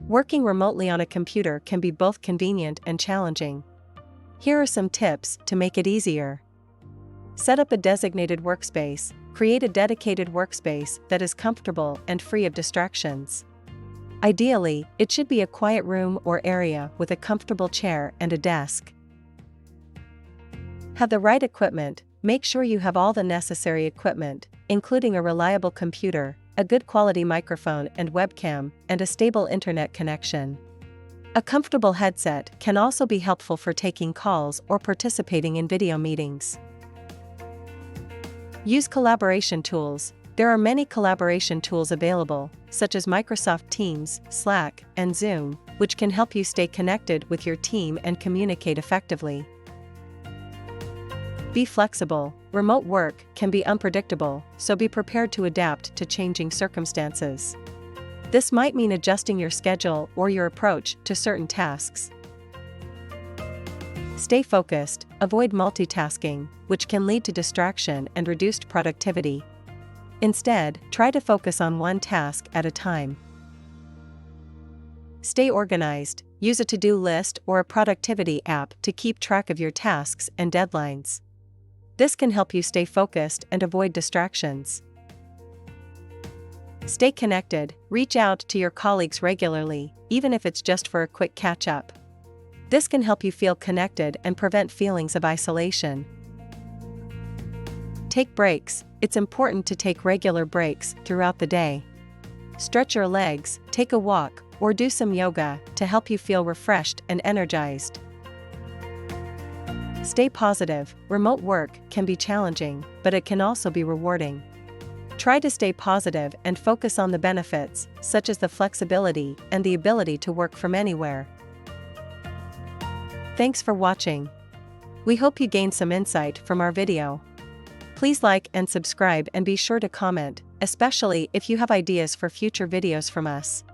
Working remotely on a computer can be both convenient and challenging. Here are some tips to make it easier. Set up a designated workspace. Create a dedicated workspace that is comfortable and free of distractions. Ideally, it should be a quiet room or area with a comfortable chair and a desk. Have the right equipment. Make sure you have all the necessary equipment, including a reliable computer, a good quality microphone and webcam, and a stable internet connection. A comfortable headset can also be helpful for taking calls or participating in video meetings. Use collaboration tools. There are many collaboration tools available, such as Microsoft Teams, Slack, and Zoom, which can help you stay connected with your team and communicate effectively. Be flexible. Remote work can be unpredictable, so be prepared to adapt to changing circumstances. This might mean adjusting your schedule or your approach to certain tasks. Stay focused. Avoid multitasking, which can lead to distraction and reduced productivity. Instead, try to focus on one task at a time. Stay organized. Use a to-do list or a productivity app to keep track of your tasks and deadlines. This can help you stay focused and avoid distractions. Stay connected. Reach out to your colleagues regularly, even if it's just for a quick catch-up. This can help you feel connected and prevent feelings of isolation. Take breaks. It's important to take regular breaks throughout the day. Stretch your legs, take a walk, or do some yoga to help you feel refreshed and energized. Stay positive. Remote work can be challenging, but it can also be rewarding. Try to stay positive and focus on the benefits, such as the flexibility and the ability to work from anywhere. Thanks for watching. We hope you gained some insight from our video. Please like and subscribe and be sure to comment, especially if you have ideas for future videos from us.